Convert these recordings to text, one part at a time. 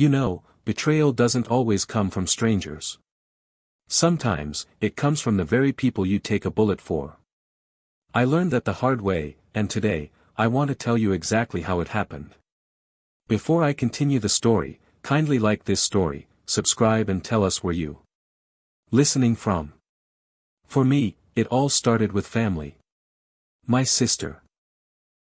You know, betrayal doesn't always come from strangers. Sometimes, it comes from the very people you take a bullet for. I learned that the hard way, and today, I want to tell you exactly how it happened. Before I continue the story, kindly like this story, subscribe and tell us where you listening from. For me, it all started with family. My sister.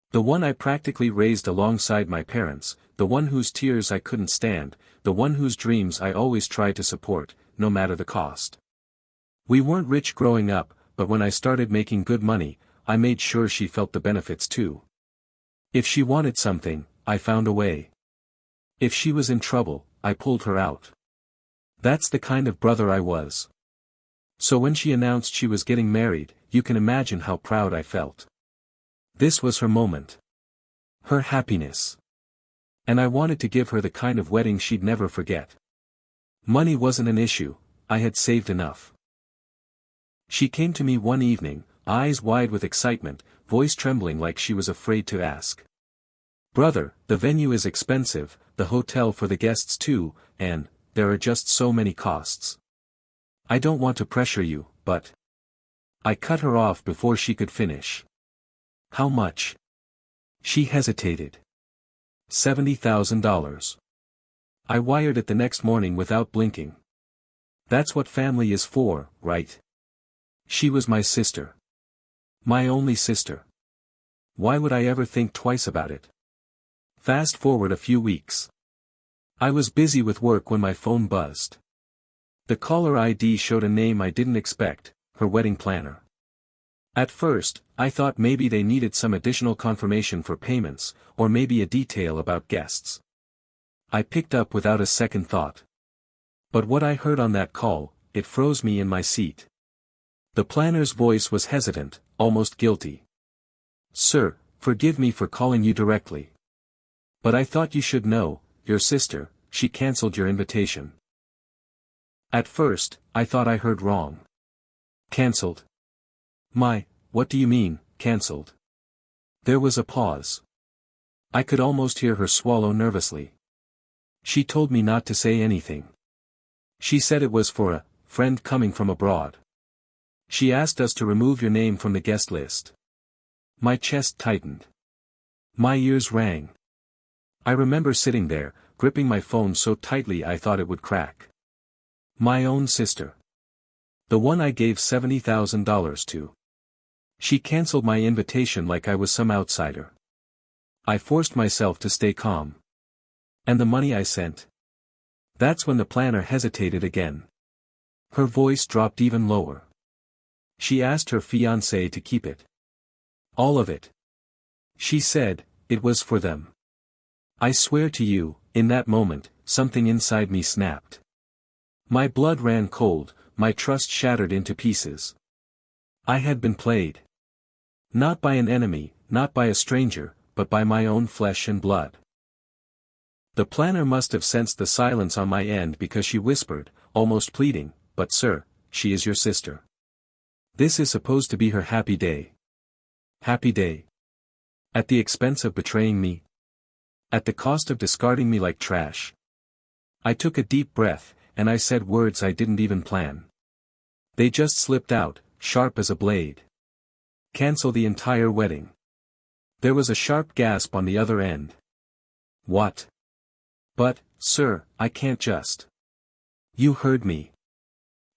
The one I practically raised alongside my parents, the one whose tears I couldn't stand, the one whose dreams I always tried to support, no matter the cost. We weren't rich growing up, but when I started making good money, I made sure she felt the benefits too. If she wanted something, I found a way. If she was in trouble, I pulled her out. That's the kind of brother I was. So when she announced she was getting married, you can imagine how proud I felt. This was her moment. Her happiness. And I wanted to give her the kind of wedding she'd never forget. Money wasn't an issue, I had saved enough. She came to me one evening, eyes wide with excitement, voice trembling like she was afraid to ask. "Brother, the venue is expensive, the hotel for the guests too, and there are just so many costs. I don't want to pressure you, but..." I cut her off before she could finish. "How much?" She hesitated. $70,000. I wired it the next morning without blinking. That's what family is for, right? She was my sister. My only sister. Why would I ever think twice about it? Fast forward a few weeks. I was busy with work when my phone buzzed. The caller ID showed a name I didn't expect, her wedding planner. At first, I thought maybe they needed some additional confirmation for payments, or maybe a detail about guests. I picked up without a second thought. But what I heard on that call, it froze me in my seat. The planner's voice was hesitant, almost guilty. "Sir, forgive me for calling you directly. But I thought you should know, your sister, she cancelled your invitation." At first, I thought I heard wrong. Cancelled? What do you mean, cancelled? There was a pause. I could almost hear her swallow nervously. She told me not to say anything. She said it was for a friend coming from abroad. She asked us to remove your name from the guest list. My chest tightened. My ears rang. I remember sitting there, gripping my phone so tightly I thought it would crack. My own sister. The one I gave $70,000 to. She cancelled my invitation like I was some outsider. I forced myself to stay calm. And the money I sent? That's when the planner hesitated again. Her voice dropped even lower. She asked her fiancé to keep it. All of it. She said, it was for them. I swear to you, in that moment, something inside me snapped. My blood ran cold, my trust shattered into pieces. I had been played. Not by an enemy, not by a stranger, but by my own flesh and blood. The planner must have sensed the silence on my end because she whispered, almost pleading, "But sir, she is your sister. This is supposed to be her happy day." Happy day? At the expense of betraying me? At the cost of discarding me like trash? I took a deep breath, and I said words I didn't even plan. They just slipped out, sharp as a blade. Cancel the entire wedding. There was a sharp gasp on the other end. What? But, sir, I can't just. You heard me.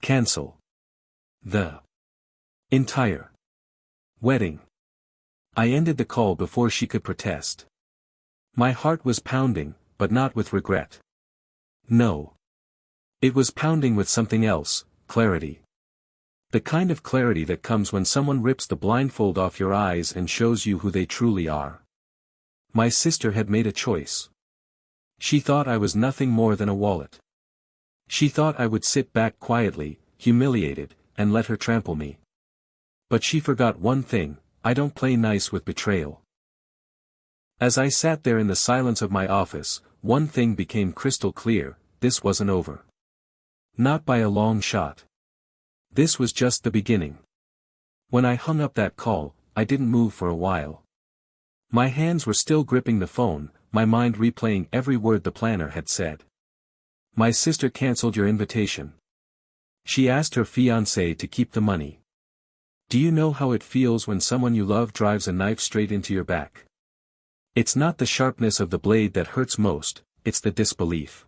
Cancel. The entire wedding. I ended the call before she could protest. My heart was pounding, but not with regret. No. It was pounding with something else, clarity. The kind of clarity that comes when someone rips the blindfold off your eyes and shows you who they truly are. My sister had made a choice. She thought I was nothing more than a wallet. She thought I would sit back quietly, humiliated, and let her trample me. But she forgot one thing: I don't play nice with betrayal. As I sat there in the silence of my office, one thing became crystal clear: this wasn't over. Not by a long shot. This was just the beginning. When I hung up that call, I didn't move for a while. My hands were still gripping the phone, my mind replaying every word the planner had said. My sister cancelled your invitation. She asked her fiancé to keep the money. Do you know how it feels when someone you love drives a knife straight into your back? It's not the sharpness of the blade that hurts most, it's the disbelief.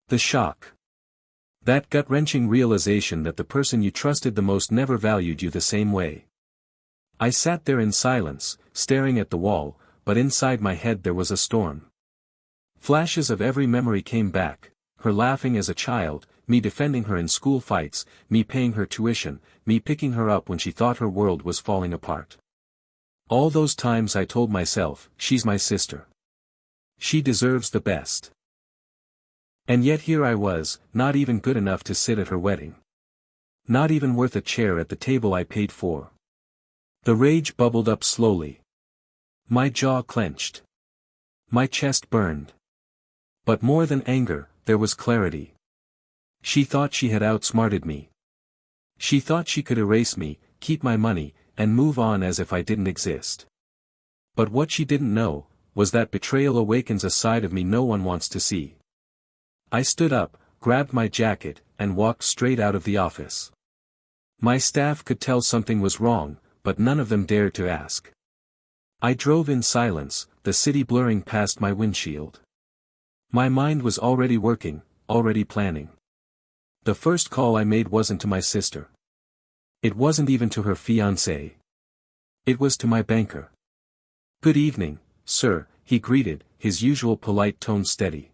The shock. That gut-wrenching realization that the person you trusted the most never valued you the same way. I sat there in silence, staring at the wall, but inside my head there was a storm. Flashes of every memory came back, her laughing as a child, me defending her in school fights, me paying her tuition, me picking her up when she thought her world was falling apart. All those times I told myself, she's my sister. She deserves the best. And yet here I was, not even good enough to sit at her wedding. Not even worth a chair at the table I paid for. The rage bubbled up slowly. My jaw clenched. My chest burned. But more than anger, there was clarity. She thought she had outsmarted me. She thought she could erase me, keep my money, and move on as if I didn't exist. But what she didn't know, was that betrayal awakens a side of me no one wants to see. I stood up, grabbed my jacket, and walked straight out of the office. My staff could tell something was wrong, but none of them dared to ask. I drove in silence, the city blurring past my windshield. My mind was already working, already planning. The first call I made wasn't to my sister. It wasn't even to her fiancé. It was to my banker. "Good evening, sir," he greeted, his usual polite tone steady.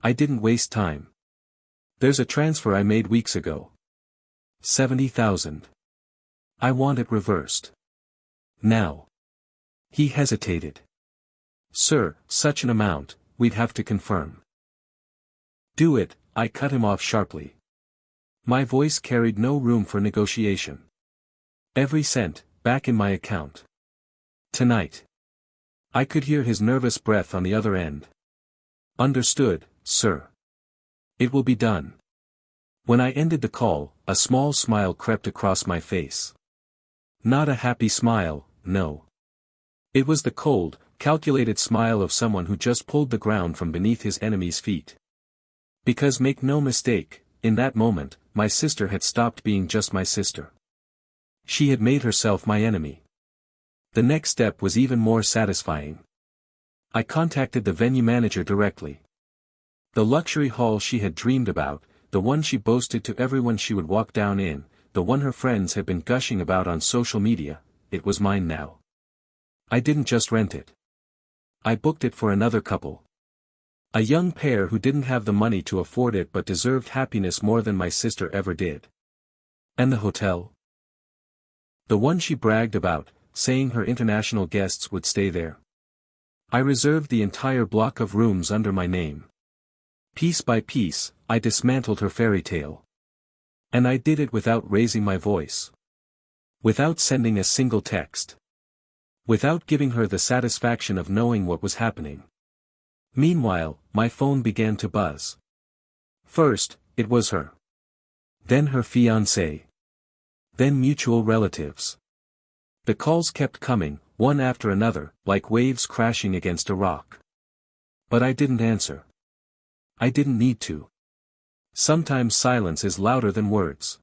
I didn't waste time. "There's a transfer I made weeks ago. 70,000. I want it reversed. Now." He hesitated. "Sir, such an amount, we'd have to confirm." "Do it," I cut him off sharply. My voice carried no room for negotiation. "Every cent, back in my account. Tonight." I could hear his nervous breath on the other end. "Understood, sir. It will be done." When I ended the call, a small smile crept across my face. Not a happy smile, no. It was the cold, calculated smile of someone who just pulled the ground from beneath his enemy's feet. Because make no mistake, in that moment, my sister had stopped being just my sister. She had made herself my enemy. The next step was even more satisfying. I contacted the venue manager directly. The luxury hall she had dreamed about, the one she boasted to everyone she would walk down in, the one her friends had been gushing about on social media, it was mine now. I didn't just rent it. I booked it for another couple. A young pair who didn't have the money to afford it but deserved happiness more than my sister ever did. And the hotel? The one she bragged about, saying her international guests would stay there. I reserved the entire block of rooms under my name. Piece by piece, I dismantled her fairy tale. And I did it without raising my voice. Without sending a single text. Without giving her the satisfaction of knowing what was happening. Meanwhile, my phone began to buzz. First, it was her. Then her fiancé. Then mutual relatives. The calls kept coming, one after another, like waves crashing against a rock. But I didn't answer. I didn't need to. Sometimes silence is louder than words.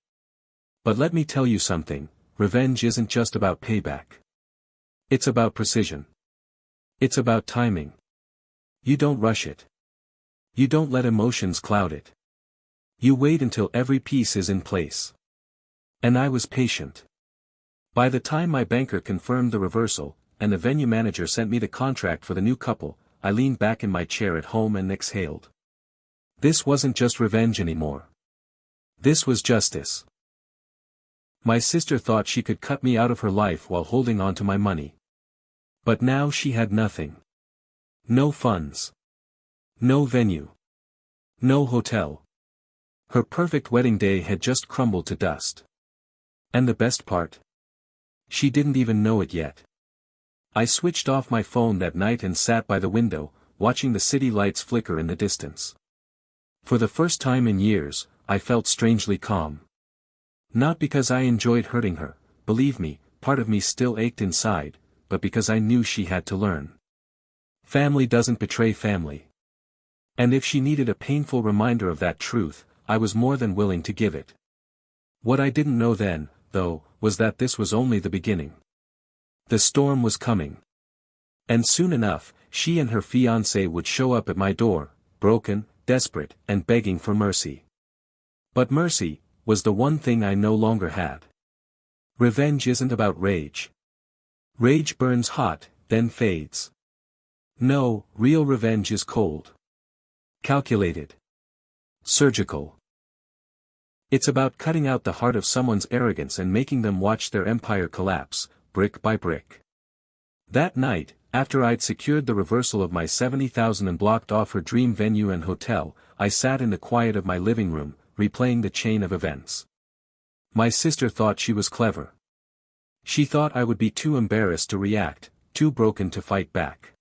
But let me tell you something, revenge isn't just about payback. It's about precision. It's about timing. You don't rush it. You don't let emotions cloud it. You wait until every piece is in place. And I was patient. By the time my banker confirmed the reversal, and the venue manager sent me the contract for the new couple, I leaned back in my chair at home and exhaled. This wasn't just revenge anymore. This was justice. My sister thought she could cut me out of her life while holding on to my money. But now she had nothing. No funds. No venue. No hotel. Her perfect wedding day had just crumbled to dust. And the best part? She didn't even know it yet. I switched off my phone that night and sat by the window, watching the city lights flicker in the distance. For the first time in years, I felt strangely calm. Not because I enjoyed hurting her, believe me, part of me still ached inside, but because I knew she had to learn. Family doesn't betray family. And if she needed a painful reminder of that truth, I was more than willing to give it. What I didn't know then, though, was that this was only the beginning. The storm was coming. And soon enough, she and her fiancé would show up at my door, broken, desperate, and begging for mercy. But mercy was the one thing I no longer had. Revenge isn't about rage. Rage burns hot, then fades. No, real revenge is cold. Calculated. Surgical. It's about cutting out the heart of someone's arrogance and making them watch their empire collapse, brick by brick. That night, after I'd secured the reversal of my $70,000 and blocked off her dream venue and hotel, I sat in the quiet of my living room, replaying the chain of events. My sister thought she was clever. She thought I would be too embarrassed to react, too broken to fight back.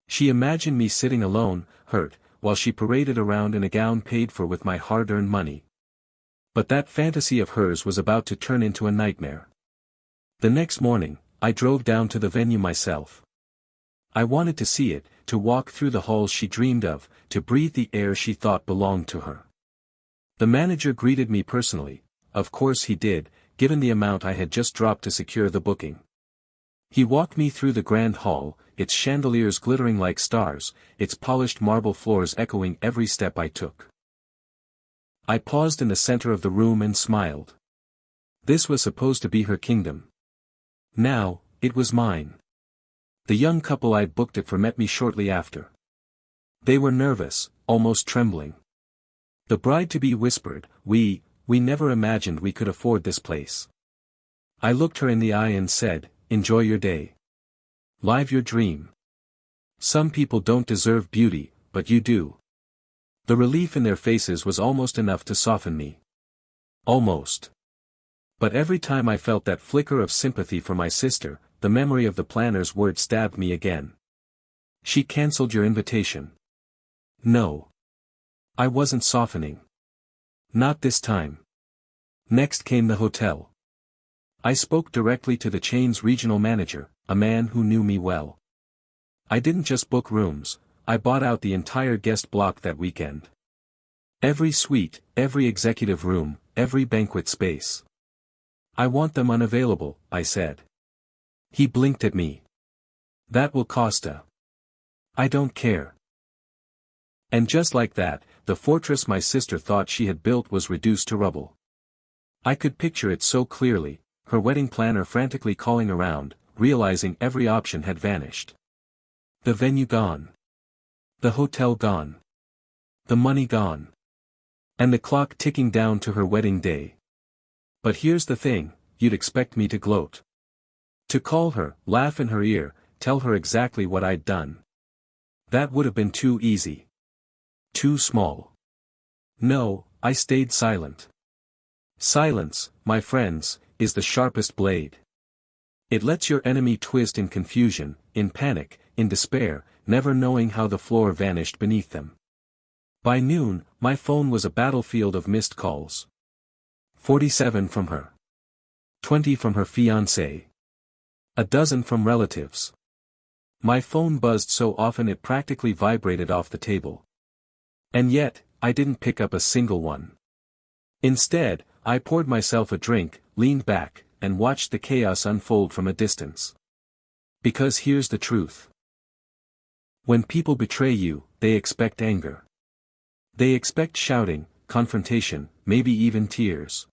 She imagined me sitting alone, hurt, while she paraded around in a gown paid for with my hard-earned money. But that fantasy of hers was about to turn into a nightmare. The next morning, I drove down to the venue myself. I wanted to see it, to walk through the halls she dreamed of, to breathe the air she thought belonged to her. The manager greeted me personally, of course he did, given the amount I had just dropped to secure the booking. He walked me through the grand hall, its chandeliers glittering like stars, its polished marble floors echoing every step I took. I paused in the center of the room and smiled. This was supposed to be her kingdom. Now, it was mine. The young couple I'd booked it for met me shortly after. They were nervous, almost trembling. The bride-to-be whispered, we never imagined we could afford this place. I looked her in the eye and said, enjoy your day. Live your dream. Some people don't deserve beauty, but you do. The relief in their faces was almost enough to soften me. Almost. But every time I felt that flicker of sympathy for my sister, the memory of the planner's word stabbed me again. She cancelled your invitation. No. I wasn't softening. Not this time. Next came the hotel. I spoke directly to the chain's regional manager, a man who knew me well. I didn't just book rooms, I bought out the entire guest block that weekend. Every suite, every executive room, every banquet space. I want them unavailable, I said. He blinked at me. That will cost a. I don't care. And just like that, the fortress my sister thought she had built was reduced to rubble. I could picture it so clearly, her wedding planner frantically calling around, realizing every option had vanished. The venue gone. The hotel gone. The money gone. And the clock ticking down to her wedding day. But here's the thing, you'd expect me to gloat. To call her, laugh in her ear, tell her exactly what I'd done. That would have been too easy. Too small. No, I stayed silent. Silence, my friends, is the sharpest blade. It lets your enemy twist in confusion, in panic, in despair, never knowing how the floor vanished beneath them. By noon, my phone was a battlefield of missed calls. 47 from her. 20 from her fiancé. A dozen from relatives. My phone buzzed so often it practically vibrated off the table. And yet, I didn't pick up a single one. Instead, I poured myself a drink, leaned back, and watched the chaos unfold from a distance. Because here's the truth. When people betray you, they expect anger. They expect shouting, confrontation, maybe even tears.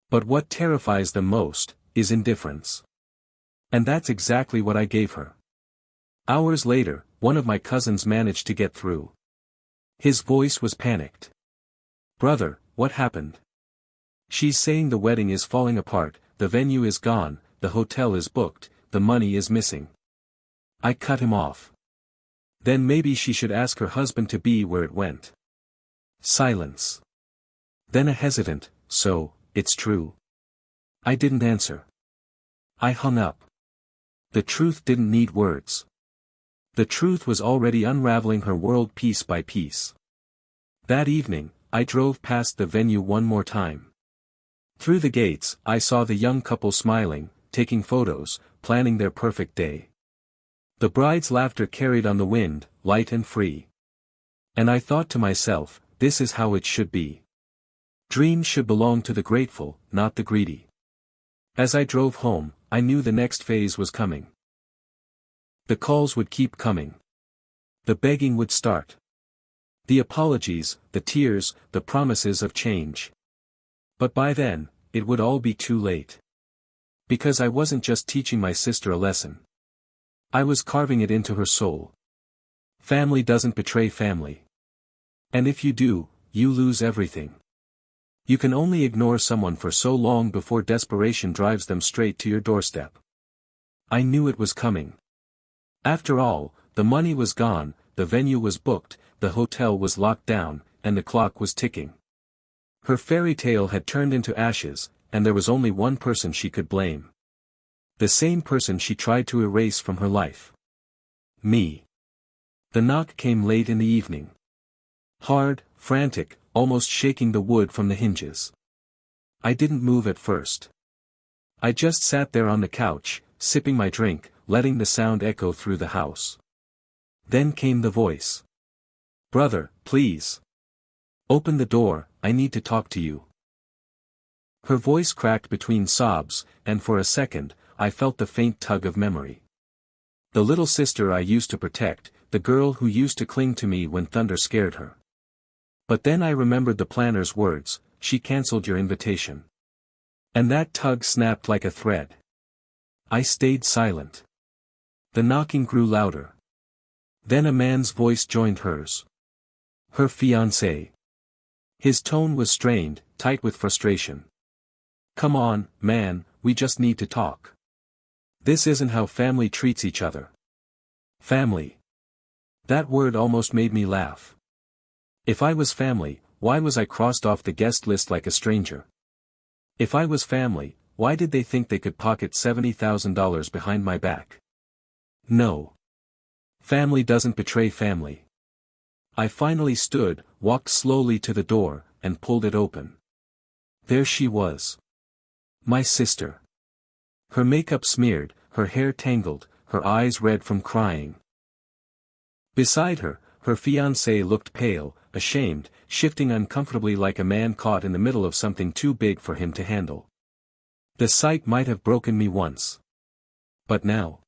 But what terrifies them most, is indifference. And that's exactly what I gave her. Hours later, one of my cousins managed to get through. His voice was panicked. Brother, what happened? She's saying the wedding is falling apart, the venue is gone, the hotel is booked, the money is missing. I cut him off. Then maybe she should ask her husband to be where it went. Silence. Then a hesitant, so, it's true. I didn't answer. I hung up. The truth didn't need words. The truth was already unraveling her world piece by piece. That evening, I drove past the venue one more time. Through the gates, I saw the young couple smiling, taking photos, planning their perfect day. The bride's laughter carried on the wind, light and free. And I thought to myself, this is how it should be. Dreams should belong to the grateful, not the greedy. As I drove home, I knew the next phase was coming. The calls would keep coming. The begging would start. The apologies, the tears, the promises of change. But by then, it would all be too late. Because I wasn't just teaching my sister a lesson. I was carving it into her soul. Family doesn't betray family. And if you do, you lose everything. You can only ignore someone for so long before desperation drives them straight to your doorstep. I knew it was coming. After all, the money was gone, the venue was booked, the hotel was locked down, and the clock was ticking. Her fairy tale had turned into ashes, and there was only one person she could blame. The same person she tried to erase from her life. Me. The knock came late in the evening. Hard, frantic, almost shaking the wood from the hinges. I didn't move at first. I just sat there on the couch, sipping my drink, letting the sound echo through the house. Then came the voice. "Brother, please. Open the door, I need to talk to you." Her voice cracked between sobs, and for a second, I felt the faint tug of memory. The little sister I used to protect, the girl who used to cling to me when thunder scared her. But then I remembered the planner's words, "She cancelled your invitation." And that tug snapped like a thread. I stayed silent. The knocking grew louder. Then a man's voice joined hers. Her fiancé. His tone was strained, tight with frustration. "Come on, man, we just need to talk. This isn't how family treats each other." Family. That word almost made me laugh. If I was family, why was I crossed off the guest list like a stranger? If I was family, why did they think they could pocket $70,000 behind my back? No. Family doesn't betray family. I finally stood, walked slowly to the door, and pulled it open. There she was. My sister. Her makeup smeared, her hair tangled, her eyes red from crying. Beside her, her fiancé looked pale, ashamed, shifting uncomfortably like a man caught in the middle of something too big for him to handle. The sight might have broken me once. But now.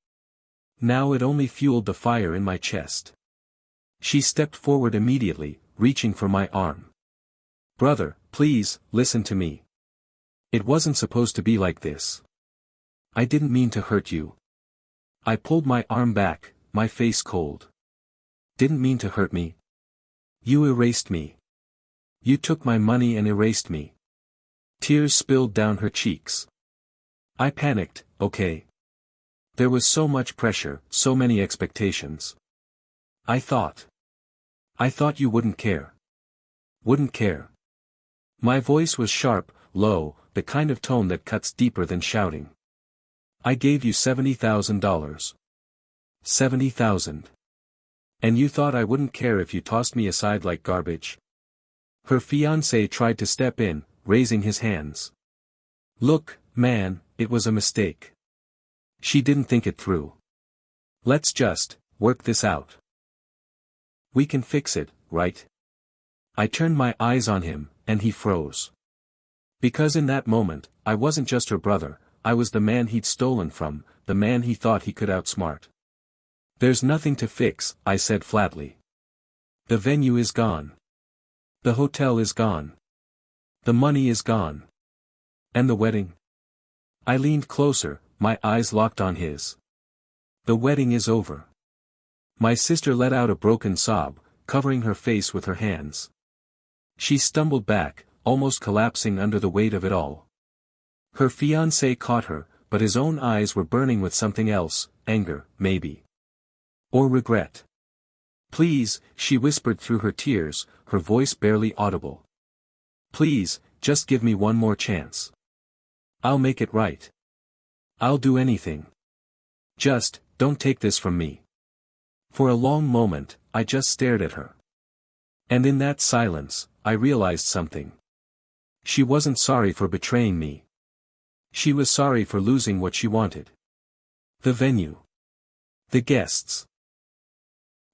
Now it only fueled the fire in my chest. She stepped forward immediately, reaching for my arm. "Brother, please, listen to me. It wasn't supposed to be like this. I didn't mean to hurt you." I pulled my arm back, my face cold. "Didn't mean to hurt me. You erased me. You took my money and erased me." Tears spilled down her cheeks. I panicked, okay. There was so much pressure, so many expectations. I thought you wouldn't care. Wouldn't care. My voice was sharp, low, the kind of tone that cuts deeper than shouting. "I gave you $70,000. 70,000. And you thought I wouldn't care if you tossed me aside like garbage?" Her fiancé tried to step in, raising his hands. "Look, man, it was a mistake. She didn't think it through. Let's just work this out. We can fix it, right?" I turned my eyes on him, and he froze. Because in that moment, I wasn't just her brother, I was the man he'd stolen from, the man he thought he could outsmart. "There's nothing to fix," I said flatly. "The venue is gone. The hotel is gone. The money is gone. And the wedding?" I leaned closer, my eyes locked on his. "The wedding is over." My sister let out a broken sob, covering her face with her hands. She stumbled back, almost collapsing under the weight of it all. Her fiancé caught her, but his own eyes were burning with something else, anger, maybe. Or regret. "Please," she whispered through her tears, her voice barely audible. "Please, just give me one more chance. I'll make it right. I'll do anything. Just, don't take this from me." For a long moment, I just stared at her. And in that silence, I realized something. She wasn't sorry for betraying me. She was sorry for losing what she wanted. The venue. The guests.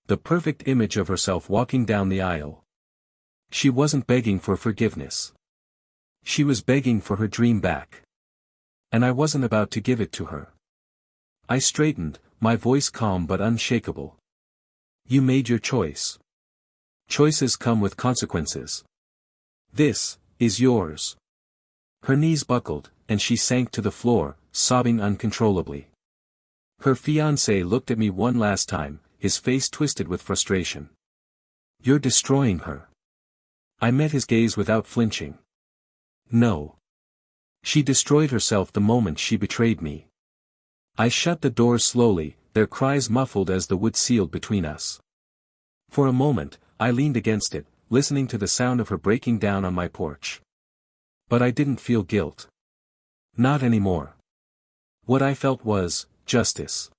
The perfect image of herself walking down the aisle. She wasn't begging for forgiveness. She was begging for her dream back. And I wasn't about to give it to her. I straightened, my voice calm but unshakable. You made your choice. Choices come with consequences. This is yours. Her knees buckled, and she sank to the floor, sobbing uncontrollably. Her fiancé looked at me one last time, his face twisted with frustration. You're destroying her. I met his gaze without flinching. No. She destroyed herself the moment she betrayed me. I shut the door slowly, their cries muffled as the wood sealed between us. For a moment, I leaned against it, listening to the sound of her breaking down on my porch. But I didn't feel guilt. Not anymore. What I felt was justice.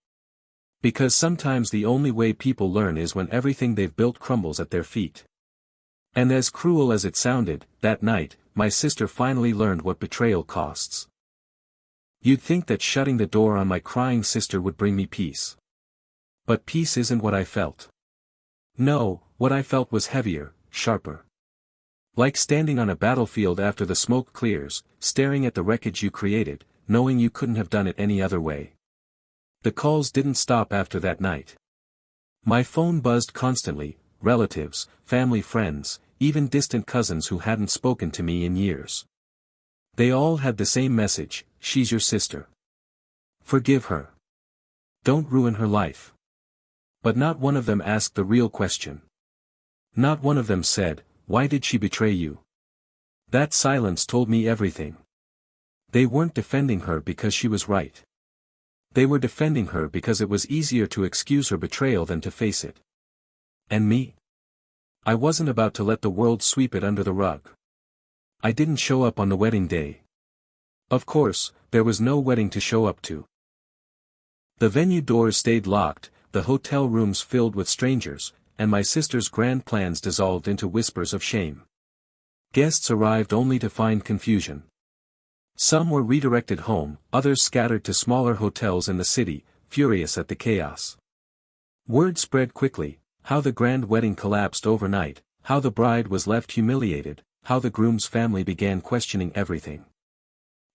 Because sometimes the only way people learn is when everything they've built crumbles at their feet. And as cruel as it sounded, that night, my sister finally learned what betrayal costs. You'd think that shutting the door on my crying sister would bring me peace. But peace isn't what I felt. No, what I felt was heavier, sharper. Like standing on a battlefield after the smoke clears, staring at the wreckage you created, knowing you couldn't have done it any other way. The calls didn't stop after that night. My phone buzzed constantly, relatives, family friends, even distant cousins who hadn't spoken to me in years. They all had the same message: she's your sister. Forgive her. Don't ruin her life. But not one of them asked the real question. Not one of them said, why did she betray you? That silence told me everything. They weren't defending her because she was right. They were defending her because it was easier to excuse her betrayal than to face it. And me? I wasn't about to let the world sweep it under the rug. I didn't show up on the wedding day. Of course, there was no wedding to show up to. The venue doors stayed locked, the hotel rooms filled with strangers, and my sister's grand plans dissolved into whispers of shame. Guests arrived only to find confusion. Some were redirected home, others scattered to smaller hotels in the city, furious at the chaos. Word spread quickly, how the grand wedding collapsed overnight, how the bride was left humiliated, how the groom's family began questioning everything.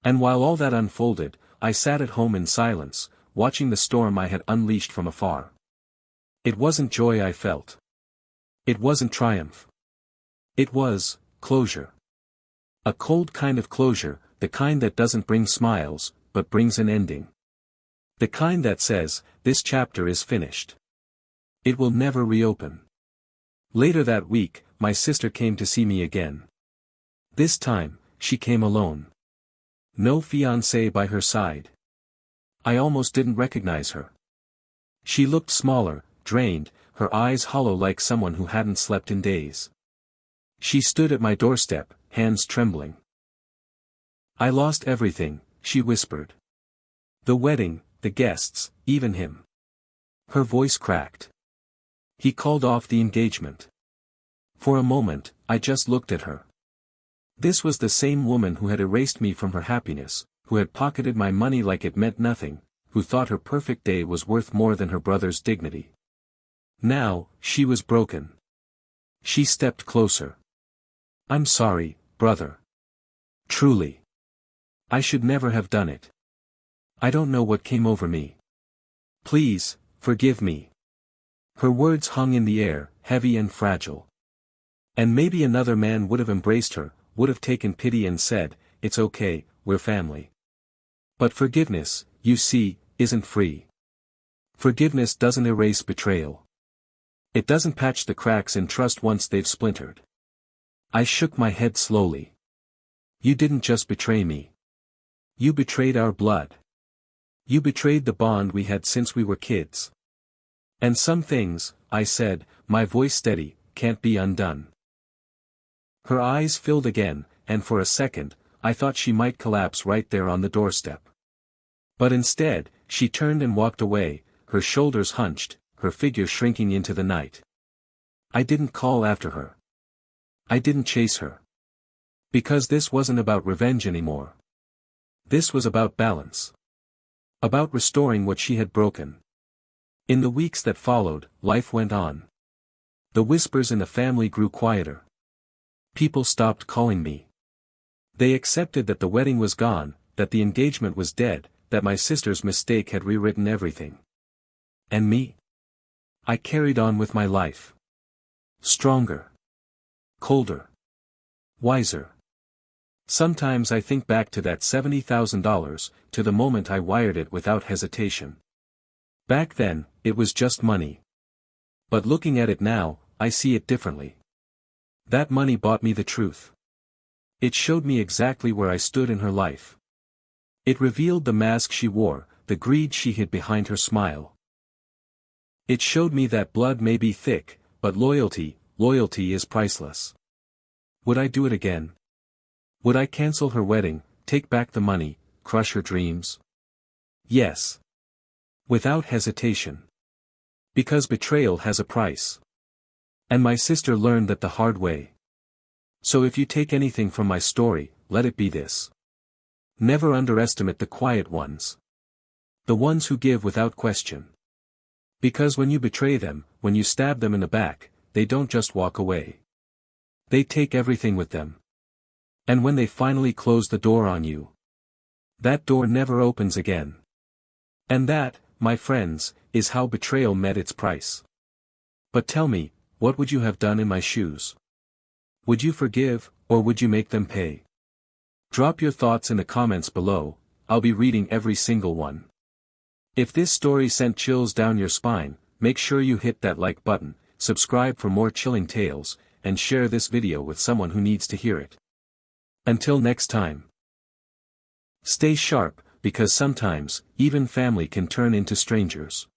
And while all that unfolded, I sat at home in silence, watching the storm I had unleashed from afar. It wasn't joy I felt. It wasn't triumph. It was closure. A cold kind of closure, the kind that doesn't bring smiles, but brings an ending. The kind that says, this chapter is finished. It will never reopen. Later that week, my sister came to see me again. This time, she came alone. No fiancé by her side. I almost didn't recognize her. She looked smaller, drained, her eyes hollow like someone who hadn't slept in days. She stood at my doorstep, hands trembling. I lost everything, she whispered. The wedding, the guests, even him. Her voice cracked. He called off the engagement. For a moment, I just looked at her. This was the same woman who had erased me from her happiness, who had pocketed my money like it meant nothing, who thought her perfect day was worth more than her brother's dignity. Now, she was broken. She stepped closer. I'm sorry, brother. Truly. I should never have done it. I don't know what came over me. Please, forgive me. Her words hung in the air, heavy and fragile. And maybe another man would have embraced her, would have taken pity and said, it's okay, we're family. But forgiveness, you see, isn't free. Forgiveness doesn't erase betrayal. It doesn't patch the cracks in trust once they've splintered. I shook my head slowly. You didn't just betray me. You betrayed our blood. You betrayed the bond we had since we were kids. And some things, I said, my voice steady, can't be undone. Her eyes filled again, and for a second, I thought she might collapse right there on the doorstep. But instead, she turned and walked away, her shoulders hunched, her figure shrinking into the night. I didn't call after her. I didn't chase her. Because this wasn't about revenge anymore. This was about balance. About restoring what she had broken. In the weeks that followed, life went on. The whispers in the family grew quieter. People stopped calling me. They accepted that the wedding was gone, that the engagement was dead, that my sister's mistake had rewritten everything. And me? I carried on with my life. Stronger. Colder. Wiser. Sometimes I think back to that $70,000, to the moment I wired it without hesitation. Back then, it was just money. But looking at it now, I see it differently. That money bought me the truth. It showed me exactly where I stood in her life. It revealed the mask she wore, the greed she hid behind her smile. It showed me that blood may be thick, but loyalty is priceless. Would I do it again? Would I cancel her wedding, take back the money, crush her dreams? Yes. Without hesitation. Because betrayal has a price. And my sister learned that the hard way. So if you take anything from my story, let it be this. Never underestimate the quiet ones. The ones who give without question. Because when you betray them, when you stab them in the back, they don't just walk away. They take everything with them. And when they finally close the door on you, that door never opens again. And that, my friends, is how betrayal met its price. But tell me, what would you have done in my shoes? Would you forgive, or would you make them pay? Drop your thoughts in the comments below, I'll be reading every single one. If this story sent chills down your spine, make sure you hit that like button, subscribe for more chilling tales, and share this video with someone who needs to hear it. Until next time. Stay sharp, because sometimes, even family can turn into strangers.